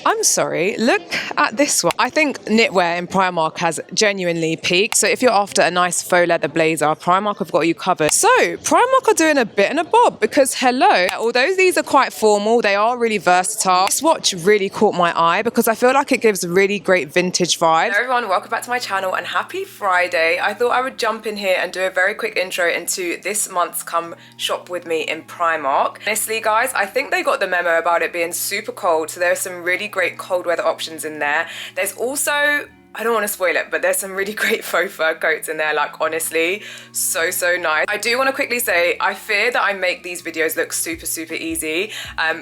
I'm sorry, look at this one. I think knitwear in Primark has genuinely peaked. So if you're after a nice faux leather blazer, Primark have got you covered. So Primark are doing a bit and a bob because hello, although these are quite formal, they are really versatile. This watch really caught my eye because I feel like it gives really great vintage vibes. Hello everyone, welcome back to my channel and happy Friday. I thought I would jump in here and do a very quick intro into this month's Come Shop With Me in Primark. Honestly guys, I think they got the memo about it being super cold, so there are some really great cold weather options in there. There's also, I don't want to spoil it, but there's some really great faux fur coats in there, like honestly, so nice. I do want to quickly say, I fear that I make these videos look super easy,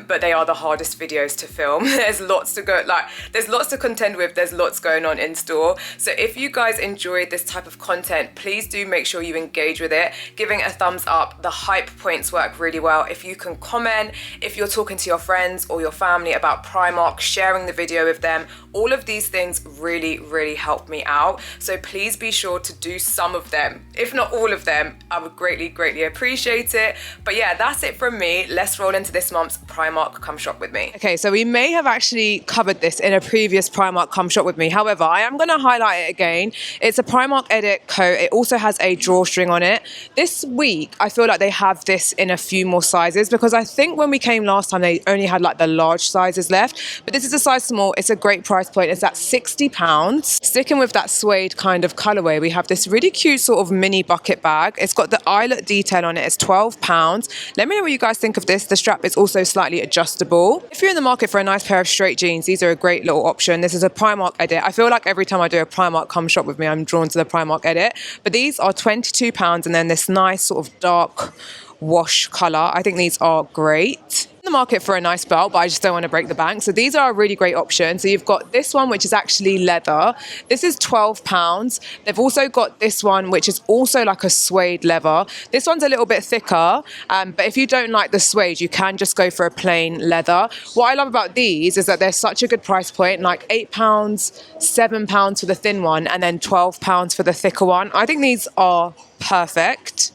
but they are the hardest videos to film. There's lots to go, there's lots to contend with, there's lots going on in store. So if you guys enjoyed this type of content, please do make sure you engage with it, giving a thumbs up. The hype points work really well. If you can comment, if you're talking to your friends or your family about Primark, sharing the video with them, all of these things really help me out. So please be sure to do some of them. If not all of them, I would greatly appreciate it. But yeah, that's it from me. Let's roll into this month's Primark Come Shop With Me. Okay, so we may have actually covered this in a previous Primark Come Shop With Me. However, I am going to highlight it again. It's a Primark Edit coat. It also has a drawstring on it. This week, I feel like they have this in a few more sizes because I think when we came last time, they only had like the large sizes left. But this is a size small. It's a great price point. It's at £60. Sticking with that suede kind of colorway, we have this really cute sort of mini bucket bag. It's got the eyelet detail on it. It's £12. Let me know what you guys think of this. The strap is also slightly adjustable. If you're in the market for a nice pair of straight jeans, these are a great little option. This is a Primark Edit. I feel like every time I do a Primark Come Shop With Me, I'm drawn to the Primark Edit. But these are £22 and then this nice sort of dark wash color. I think these are great. In the market for a nice belt, but I just don't want to break the bank. So these are a really great option. So you've got this one, which is actually leather. This is £12. They've also got this one, which is also like a suede leather. This one's a little bit thicker, but if you don't like the suede, you can just go for a plain leather. What I love about these is that they're such a good price point, like £8, £7 for the thin one, and then £12 for the thicker one. I think these are perfect.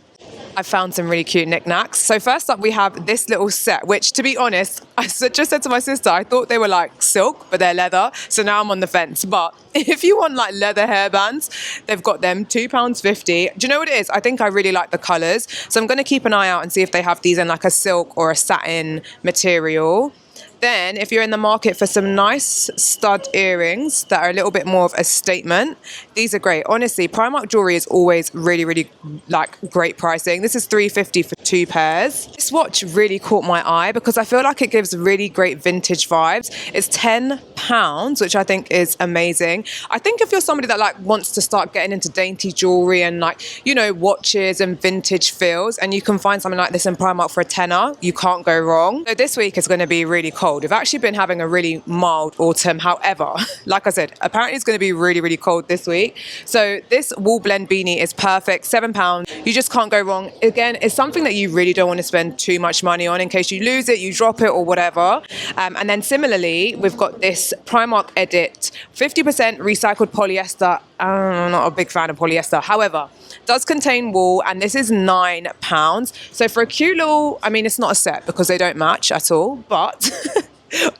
I found some really cute knickknacks. So first up, we have this little set, which to be honest, I just said to my sister, I thought they were like silk, but they're leather. So now I'm on the fence. But if you want like leather hairbands, they've got them, £2.50. Do you know what it is? I think I really like the colors. So I'm going to keep an eye out and see if they have these in like a silk or a satin material. Then, if you're in the market for some nice stud earrings that are a little bit more of a statement, these are great. Honestly, Primark jewelry is always really like great pricing. This is £3.50 for 2 pairs. This watch really caught my eye because I feel like it gives really great vintage vibes. It's £10, which I think is amazing. I think if you're somebody that like wants to start getting into dainty jewelry and like, you know, watches and vintage feels, and you can find something like this in Primark for a tenner, you can't go wrong. So this week is going to be really cold. We've actually been having a really mild autumn. However, like I said, apparently it's going to be really cold this week. So this wool blend beanie is perfect, £7. You just can't go wrong. Again, it's something that you really don't want to spend too much money on in case you lose it, you drop it or whatever. And then similarly, we've got this Primark Edit 50% recycled polyester. I'm not a big fan of polyester. However, does contain wool and this is £9. So for a cute little, I mean, it's not a set because they don't match at all, but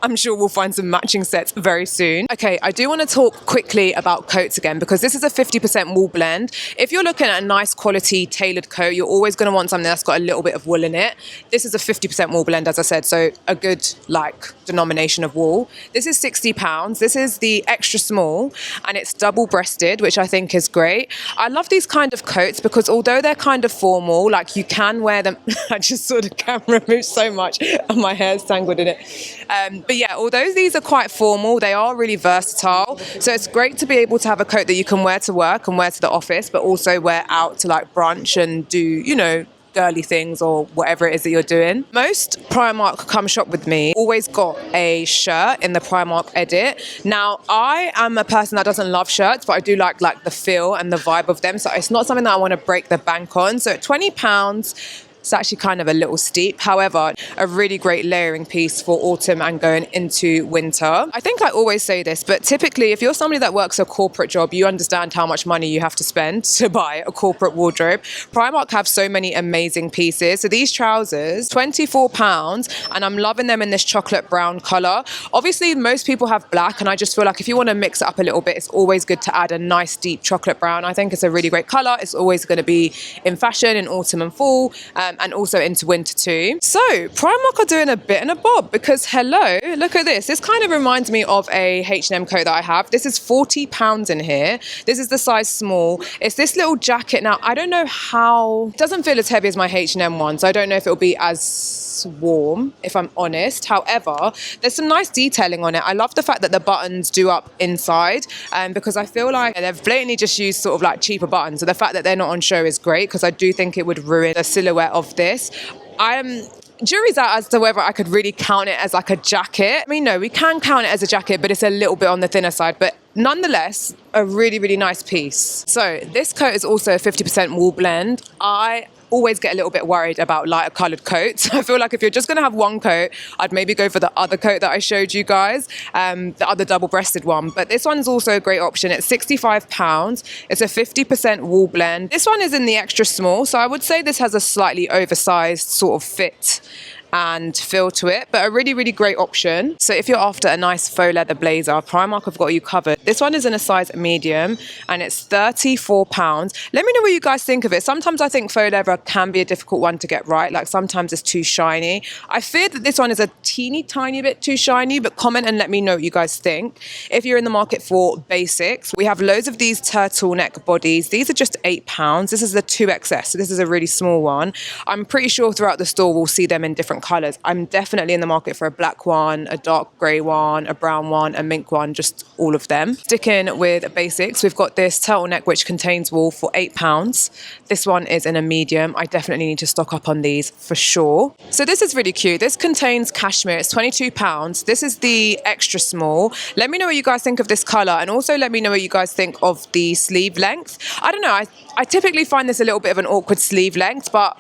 I'm sure we'll find some matching sets very soon. Okay, I do want to talk quickly about coats again because this is a 50% wool blend. If you're looking at a nice quality tailored coat, you're always going to want something that's got a little bit of wool in it. This is a 50% wool blend, as I said, so a good like denomination of wool. This is £60. This is the extra small and it's double breasted, which I think is great. I love these kind of coats because although they're kind of formal, like you can wear them. I just saw the camera move so much and my hair's tangled in it. But yeah, although these are quite formal, they are really versatile. So it's great to be able to have a coat that you can wear to work and wear to the office, but also wear out to like brunch and do, you know, girly things or whatever it is that you're doing. Most Primark Come Shop With Me always got a shirt in the Primark Edit. Now, I am a person that doesn't love shirts, but I do like the feel and the vibe of them. So it's not something that I want to break the bank on. So at £20, It's actually kind of a little steep. However, a really great layering piece for autumn and going into winter. I think I always say this, but typically if you're somebody that works a corporate job, you understand how much money you have to spend to buy a corporate wardrobe. Primark have so many amazing pieces. So these trousers, £24, and I'm loving them in this chocolate brown color. Obviously, most people have black, and I just feel like if you want to mix it up a little bit, it's always good to add a nice deep chocolate brown. I think it's a really great color. It's always going to be in fashion in autumn and fall, and also into winter too. So Primark are doing a bit and a bob, because hello, look at this. This kind of reminds me of a H&M coat that I have. This is £40 in here. This is the size small. It's this little jacket. Now, I don't know how, it doesn't feel as heavy as my H&M one, so I don't know if it'll be as warm, if I'm honest. However, there's some nice detailing on it. I love the fact that the buttons do up inside, because I feel like they've blatantly just used sort of like cheaper buttons. So the fact that they're not on show is great, because I do think it would ruin the silhouette of this. Jury's out as to whether I could really count it as like a jacket. I mean, no, we can count it as a jacket, but it's a little bit on the thinner side. But nonetheless, a really, really nice piece. So this coat is also a 50% wool blend. I always get a little bit worried about lighter coloured coats. I feel like if you're just going to have one coat, I'd maybe go for the other coat that I showed you guys, the other double-breasted one. But this one's also a great option. It's £65. It's a 50% wool blend. This one is in the extra small, so I would say this has a slightly oversized sort of fit and feel to it, but a really, really great option. So if you're after a nice faux leather blazer, Primark have got you covered. This one is in a size medium, and it's £34. Let me know what you guys think of it. Sometimes I think faux leather can be a difficult one to get right. Like sometimes it's too shiny. I fear that this one is a teeny tiny bit too shiny, but comment and let me know what you guys think. If you're in the market for basics, we have loads of these turtleneck bodies. These are just £8. This is the 2XS, so this is a really small one. I'm pretty sure throughout the store we'll see them in different colours. I'm definitely in the market for a black one, a dark grey one, a brown one, a mink one, just all of them. Sticking with basics, we've got this turtleneck which contains wool for £8. This one is in a medium. I definitely need to stock up on these for sure. So this is really cute. This contains cashmere. It's £22. This is the extra small. Let me know what you guys think of this colour, and also let me know what you guys think of the sleeve length. I don't know, I typically find this a little bit of an awkward sleeve length, but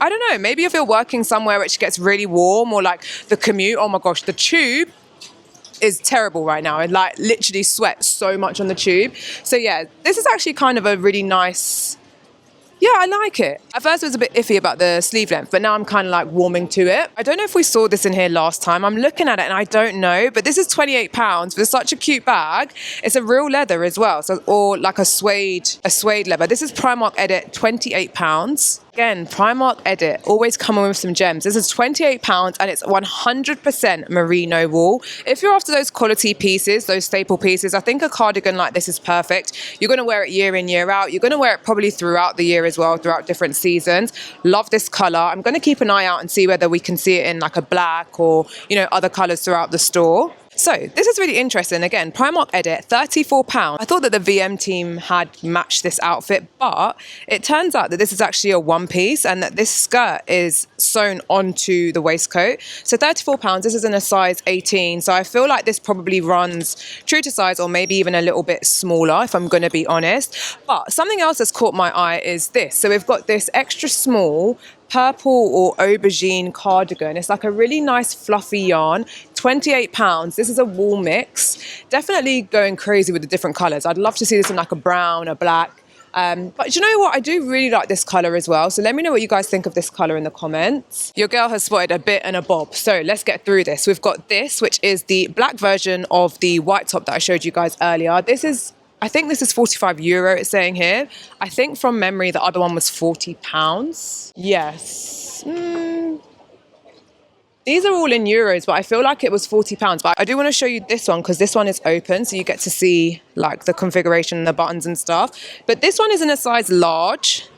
I don't know, maybe if you're working somewhere which gets really warm, or like the commute, oh my gosh, the tube is terrible right now. I like literally sweat so much on the tube. So yeah, this is actually kind of a really nice, yeah, I like it. At first I was a bit iffy about the sleeve length, but now I'm kind of like warming to it. I don't know if we saw this in here last time. I'm looking at it and I don't know, but this is £28 for such a cute bag. It's a real leather as well, so, or like a suede leather. This is Primark Edit, £28. Again, Primark Edit, always coming with some gems. This is £28 and it's 100% merino wool. If you're after those quality pieces, those staple pieces, I think a cardigan like this is perfect. You're going to wear it year in, year out. You're going to wear it probably throughout the year as well, throughout different seasons. Love this colour. I'm going to keep an eye out and see whether we can see it in like a black or, you know, other colours throughout the store. So this is really interesting. Again, Primark Edit, £34. I thought that the VM team had matched this outfit, but it turns out that this is actually a one piece and that this skirt is sewn onto the waistcoat. So £34, this is in a size 18. So I feel like this probably runs true to size or maybe even a little bit smaller, if I'm going to be honest. But something else that's caught my eye is this. So we've got this extra small purple or aubergine cardigan. It's like a really nice fluffy yarn, £28. This is a wool mix. Definitely going crazy with the different colours. I'd love to see this in like a brown, a black. But you know what? I do really like this colour as well. So let me know what you guys think of this colour in the comments. Your girl has spotted a bit and a bob. So let's get through this. We've got this, which is the black version of the white top that I showed you guys earlier. I think this is €45, it's saying here. I think from memory, the other one was £40. Yes. These are all in euros, but I feel like it was £40. But I do want to show you this one because this one is open, so you get to see like the configuration, the buttons and stuff. But this one is in a size large.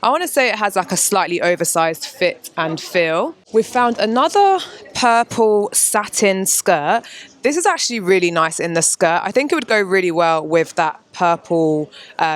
I want to say it has like a slightly oversized fit and feel. We've found another purple satin skirt. This is actually really nice in the skirt. I think it would go really well with that purple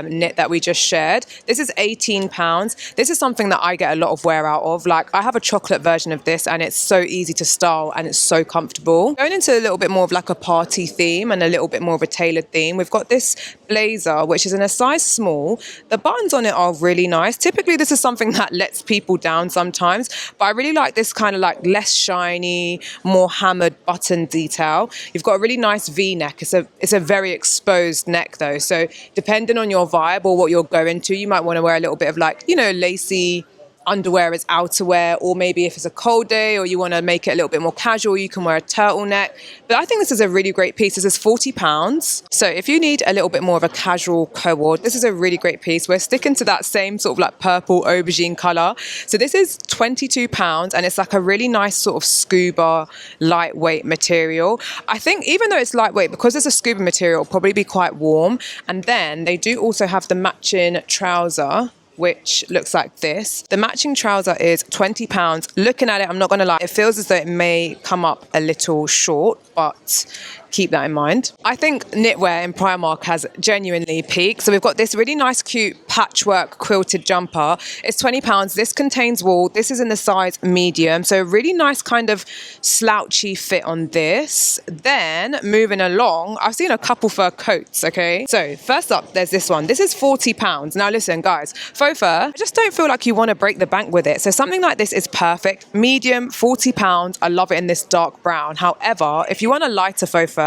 knit that we just shared. This is £18. This is something that I get a lot of wear out of. Like, I have a chocolate version of this and it's so easy to style and it's so comfortable. Going into a little bit more of like a party theme and a little bit more of a tailored theme, we've got this blazer, which is in a size small. The buttons on it are really nice. Typically, this is something that lets people down sometimes, but I really like this kind of like less shiny, more hammered button detail. You've got a really nice V-neck. It's a very exposed neck though, so depending on your vibe or what you're going to, you might want to wear a little bit of like, you know, lacy underwear as outerwear, or maybe if it's a cold day or you want to make it a little bit more casual, you can wear a turtleneck. But I think this is a really great piece. This is £40. So if you need a little bit more of a casual co-ord, this is a really great piece. We're sticking to that same sort of like purple aubergine color. So this is £22 and it's like a really nice sort of scuba lightweight material. I think even though it's lightweight, because it's a scuba material, it'll probably be quite warm. And then they do also have the matching trouser, which looks like this. The matching trouser is £20. Looking at it, I'm not going to lie, it feels as though it may come up a little short, but keep that in mind. I think knitwear in Primark has genuinely peaked. So we've got this really nice, cute patchwork quilted jumper. It's £20. This contains wool. This is in the size medium. So a really nice kind of slouchy fit on this. Then moving along, I've seen a couple fur coats, okay? So first up, there's this one. This is £40. Now listen, guys, faux fur, I just don't feel like you want to break the bank with it. So something like this is perfect. Medium, £40. I love it in this dark brown. However, if you want a lighter faux fur,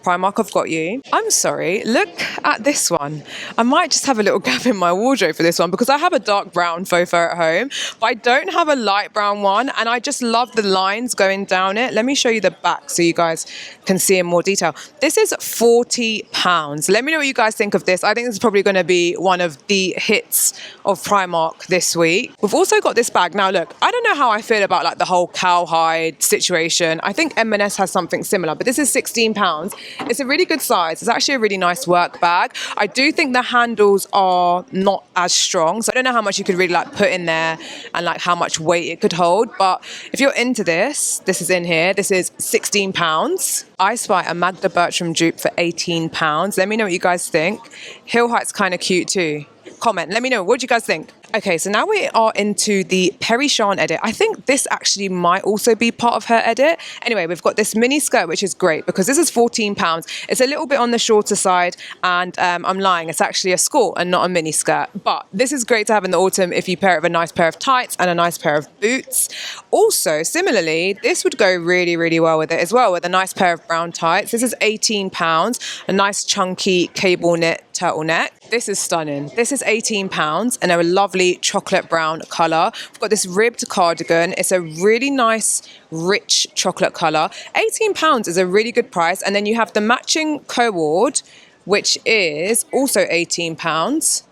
Primark have got you. I'm sorry, look at this one. I might just have a little gap in my wardrobe for this one because I have a dark brown faux fur at home, but I don't have a light brown one, and I just love the lines going down it. Let me show you the back so you guys can see in more detail. This is £40. Let me know what you guys think of this. I think this is probably going to be one of the hits of Primark this week. We've also got this bag. Now look, I don't know how I feel about like the whole cowhide situation. I think M&S has something similar, but this is £16. It's a really good size. It's actually a really nice work bag. I do think the handles are not as strong, so I don't know how much you could really like put in there and like how much weight it could hold. But if you're into this, this is in here. This is £16. I spy a Magda Bertram dupe for £18. Let me know what you guys think. Heel height's kind of cute too. Comment, let me know, what do you guys think? Okay, so now we are into the Perry Shan edit. I think this actually might also be part of her edit. Anyway, we've got this mini skirt, which is great because this is £14. It's a little bit on the shorter side, and I'm lying, it's actually a skirt and not a mini skirt. But this is great to have in the autumn if you pair it with a nice pair of tights and a nice pair of boots. Also, similarly, this would go really, really well with it as well, with a nice pair of brown tights. This is £18, a nice chunky cable knit turtleneck. This is stunning. This is £18 and a lovely chocolate brown colour. We've got this ribbed cardigan. It's a really nice, rich chocolate colour. £18 is a really good price. And then you have the matching co-ord, which is also £18.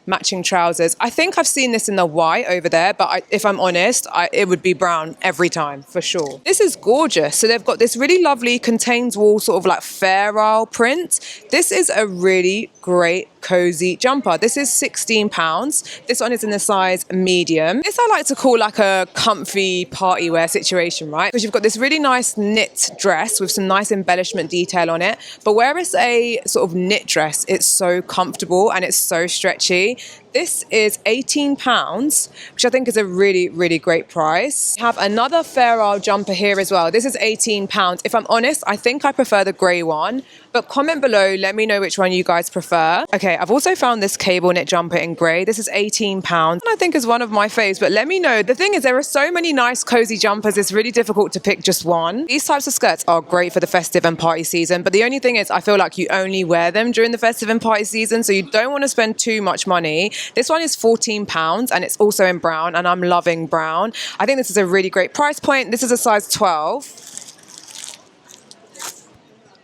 Matching trousers. I think I've seen this in the white over there, but if I'm honest, it would be brown every time for sure. This is gorgeous. So they've got this really lovely contains wool sort of like fair print. This is a really great cozy jumper. This is £16. This one is in the size medium. This I like to call like a comfy party wear situation, right? Because you've got this really nice knit dress with some nice embellishment detail on it. But where it's a sort of knit dress, it's so comfortable and it's so stretchy. This is £18, which I think is a really, really great price. We have another Fair Isle jumper here as well. This is £18. If I'm honest, I think I prefer the grey one, but comment below, let me know which one you guys prefer. Okay, I've also found this cable knit jumper in grey. This is £18, and I think is one of my faves, but let me know. The thing is, there are so many nice cozy jumpers, it's really difficult to pick just one. These types of skirts are great for the festive and party season, but the only thing is, I feel like you only wear them during the festive and party season, so you don't want to spend too much money. This one is £14 and it's also in brown, and I'm loving brown. I think this is a really great price point. This is a size 12.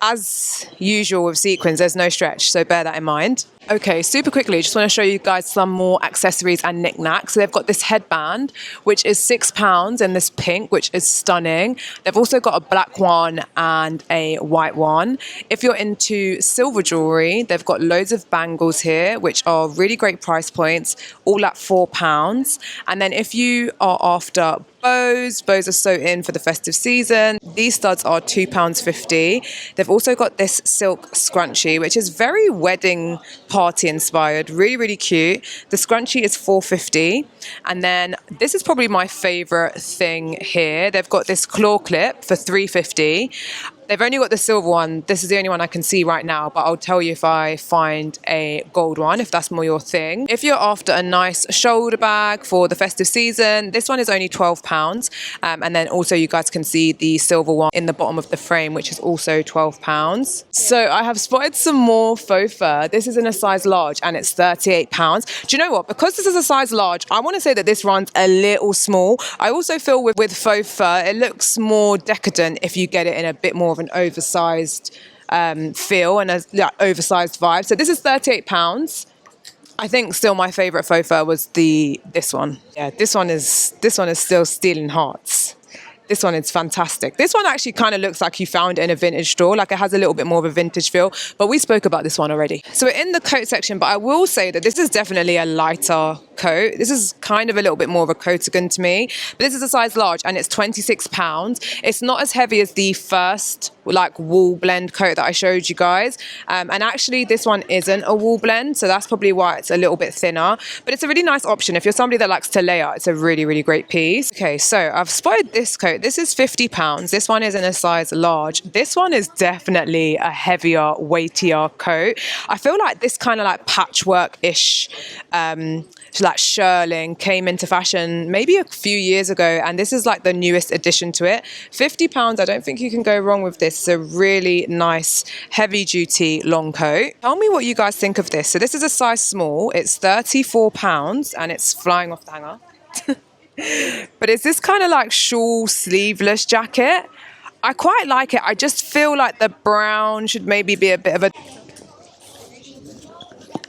As usual with sequins, there's no stretch, so bear that in mind. Okay, super quickly, just want to show you guys some more accessories and knickknacks. So they've got this headband, which is £6 in this pink, which is stunning. They've also got a black one and a white one. If you're into silver jewelry, they've got loads of bangles here, which are really great price points, all at £4. And then if you are after bows are so in for the festive season. These studs are £2.50. They've also got this silk scrunchie, which is very wedding party inspired, really, really cute. The scrunchie is £4.50. And then this is probably my favorite thing here. They've got this claw clip for £3.50. They've only got the silver one. This is the only one I can see right now, but I'll tell you if I find a gold one, if that's more your thing. If you're after a nice shoulder bag for the festive season, this one is only £12. And then also you guys can see the silver one in the bottom of the frame, which is also £12. So I have spotted some more faux fur. This is in a size large and it's £38. Do you know what? Because this is a size large, I want to say that this runs a little small. I also feel with faux fur, it looks more decadent if you get it in a bit more of an oversized feel and a oversized vibe. So this is £38. I think still my favorite faux fur was this one. Yeah, this one is still stealing hearts. This one is fantastic. This one actually kind of looks like you found it in a vintage store. Like it has a little bit more of a vintage feel, but we spoke about this one already. So we're in the coat section, but I will say that this is definitely a lighter coat. This is kind of a little bit more of a coatigan to me, but this is a size large and it's £26. It's not as heavy as the first like wool blend coat that I showed you guys. And actually this one isn't a wool blend, so that's probably why it's a little bit thinner, but it's a really nice option. If you're somebody that likes to layer, it's a really, really great piece. Okay, so I've spotted this coat. This is £50. This one is in a size large. This one is definitely a heavier, weightier coat. I feel like this kind of like patchwork-ish like shirling came into fashion maybe a few years ago, and this is like the newest addition to it. £50, I don't think you can go wrong with this. It's a really nice heavy duty long coat. Tell me what you guys think of this. So this is a size small. It's £34 and it's flying off the hanger. But it's this kind of like shawl sleeveless jacket. I quite like it. I just feel like the brown should maybe be a bit of a...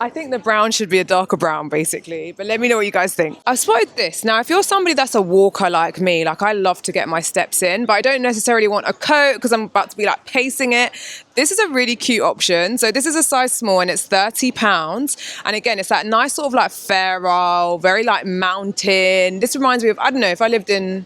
I think the brown should be a darker brown, basically. But let me know what you guys think. I've spotted this. Now, if you're somebody that's a walker like me, like I love to get my steps in, but I don't necessarily want a coat because I'm about to be like pacing it. This is a really cute option. So this is a size small and it's £30. And again, it's that nice sort of like feral, very like mountain. This reminds me of, I don't know, if I lived in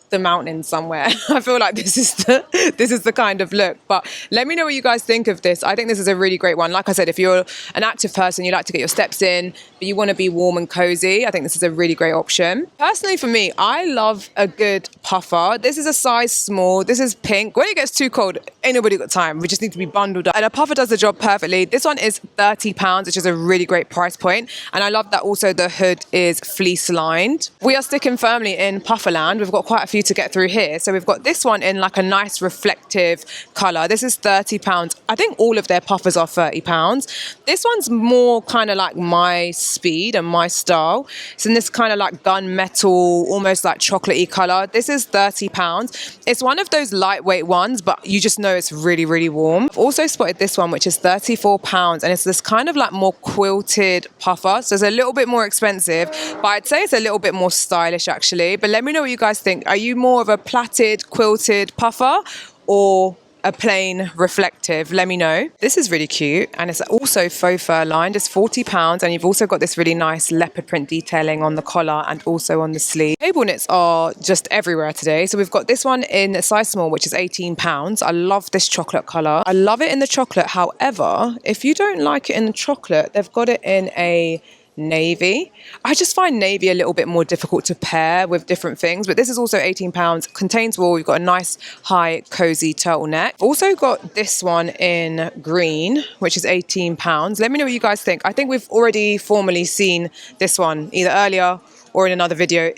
the mountains somewhere. I feel like this is the kind of look. But let me know what you guys think of this. I think this is a really great one. Like I said, if you're an active person, you like to get your steps in, but you want to be warm and cozy, I think this is a really great option. Personally, for me, I love a good puffer. This is a size small. This is pink. When it gets too cold, ain't nobody got time. We just need to be bundled up. And a puffer does the job perfectly. This one is £30, which is a really great price point. And I love that also the hood is fleece lined. We are sticking firmly in pufferland. We've got quite a few to get through here. So we've got this one in like a nice reflective colour. This is £30. I think all of their puffers are £30. This one's more kind of like my speed and my style. It's in this kind of like gunmetal, almost like chocolatey colour. This is £30. It's one of those lightweight ones, but you just know it's really, really warm. I've also spotted this one, which is £34, and it's this kind of like more quilted puffer. So it's a little bit more expensive, but I'd say it's a little bit more stylish actually. But let me know what you guys think. Are you more of a plaited, quilted puffer or a plain reflective? Let me know. This is really cute and it's also faux fur lined. It's £40 and you've also got this really nice leopard print detailing on the collar and also on the sleeve. Cable knits are just everywhere today. So we've got this one in a size small, which is £18. I love this chocolate colour. I love it in the chocolate. However, if you don't like it in the chocolate, they've got it in a navy. I just find navy a little bit more difficult to pair with different things, but this is also £18. Contains wool. You've got a nice high cozy turtleneck. Also got this one in green, which is £18. Let me know what you guys think. I think we've already formally seen this one either earlier or in another video.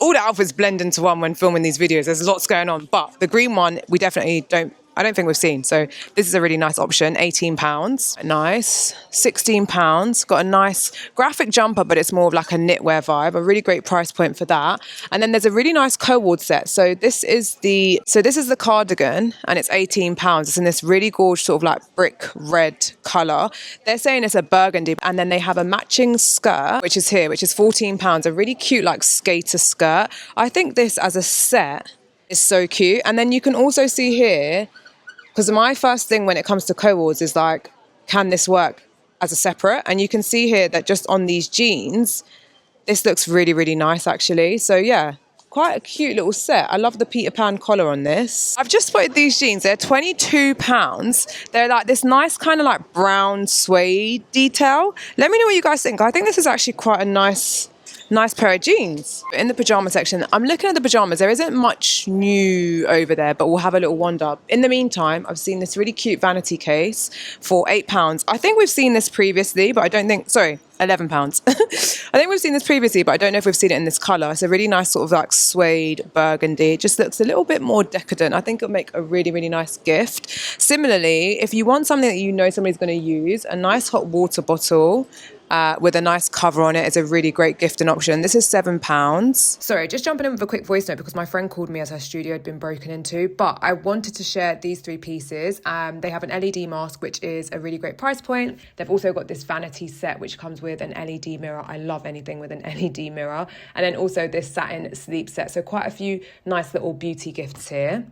All the outfits blend into one when filming these videos. There's lots going on, but the green one we definitely don't I don't think we've seen. So this is a really nice option, £18. Nice. £16. Got a nice graphic jumper, but it's more of like a knitwear vibe. A really great price point for that. And then there's a really nice co-ord set. So this is the cardigan, and it's £18. It's in this really gorgeous sort of like brick red colour. They're saying it's a burgundy, and then they have a matching skirt, which is here, which is £14. A really cute like skater skirt. I think this as a set is so cute. And then you can also see here, because my first thing when it comes to co-ords is like, can this work as a separate? And you can see here that just on these jeans, this looks really, really nice actually. So yeah, quite a cute little set. I love the Peter Pan collar on this. I've just spotted these jeans. They're £22. They're like this nice kind of like brown suede detail. Let me know what you guys think. I think this is actually quite a nice pair of jeans. In the pyjama section, I'm looking at the pyjamas. There isn't much new over there, but we'll have a little wander. In the meantime, I've seen this really cute vanity case for £8. I think we've seen this previously, but I don't think, sorry, £11. I think we've seen this previously, but I don't know if we've seen it in this colour. It's a really nice sort of like suede burgundy. It just looks a little bit more decadent. I think it'll make a really, really nice gift. Similarly, if you want something that you know somebody's going to use, a nice hot water bottle with a nice cover on it is a really great gifting option. This is £7. Sorry, just jumping in with a quick voice note because my friend called me as her studio had been broken into, but I wanted to share these 3 pieces. They have an LED mask, which is a really great price point. They've also got this vanity set, which comes with an LED mirror. I love anything with an LED mirror. And then also this satin sleep set. So quite a few nice little beauty gifts here.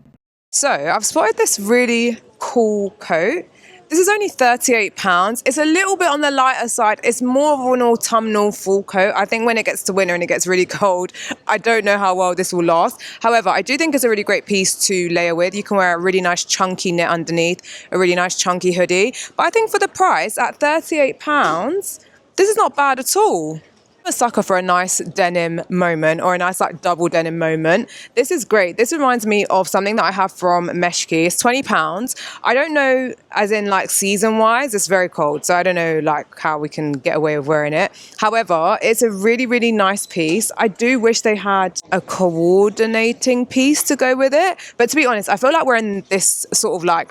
So I've spotted this really cool coat. This is only £38. It's a little bit on the lighter side. It's more of an autumnal full coat. I think when it gets to winter and it gets really cold, I don't know how well this will last. However, I do think it's a really great piece to layer with. You can wear a really nice chunky knit underneath, a really nice chunky hoodie. But I think for the price, at £38, this is not bad at all. I'm a sucker for a nice denim moment or a nice like double denim moment. This is great. This reminds me of something that I have from Meshki. It's £20. I don't know, as in like season wise, it's very cold. So I don't know like how we can get away with wearing it. However, it's a really, really nice piece. I do wish they had a coordinating piece to go with it. But to be honest, I feel like we're in this sort of like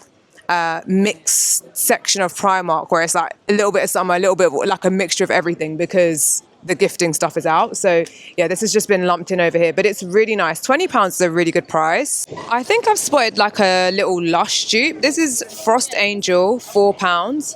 mixed section of Primark where it's like a little bit of summer, a little bit of like a mixture of everything because the gifting stuff is out. So yeah, this has just been lumped in over here, but it's really nice. £20 is a really good price. I think I've spotted like a little Lush dupe. This is Frost Angel, £4.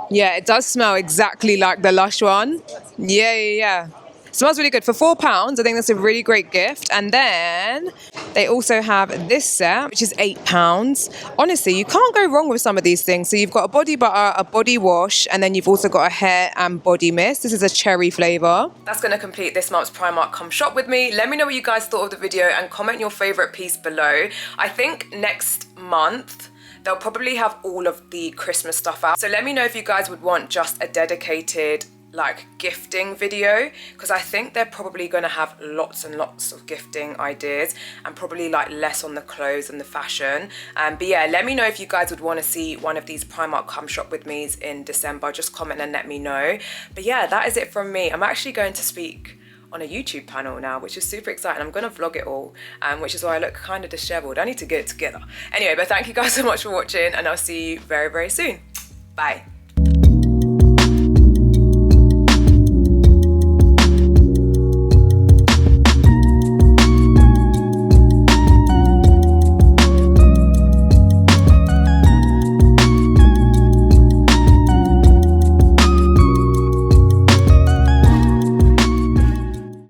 Yeah, it does smell exactly like the Lush one. Yeah. Smells really good. For £4, I think that's a really great gift. And then they also have this set, which is £8. Honestly, you can't go wrong with some of these things. So you've got a body butter, a body wash, and then you've also got a hair and body mist. This is a cherry flavour. That's going to complete this month's Primark Come Shop with me. Let me know what you guys thought of the video and comment your favourite piece below. I think next month they'll probably have all of the Christmas stuff out. So let me know if you guys would want just a dedicated like gifting video, because I think they're probably going to have lots and lots of gifting ideas and probably like less on the clothes and the fashion. But yeah, let me know if you guys would want to see one of these Primark Come Shop with me's in December. Just comment and let me know. But yeah, that is it from me. I'm actually going to speak on a YouTube panel now, which is super exciting. I'm going to vlog it all, which is why I look kind of disheveled. I need to get it together. Anyway, but thank you guys so much for watching, and I'll see you very, very soon. Bye.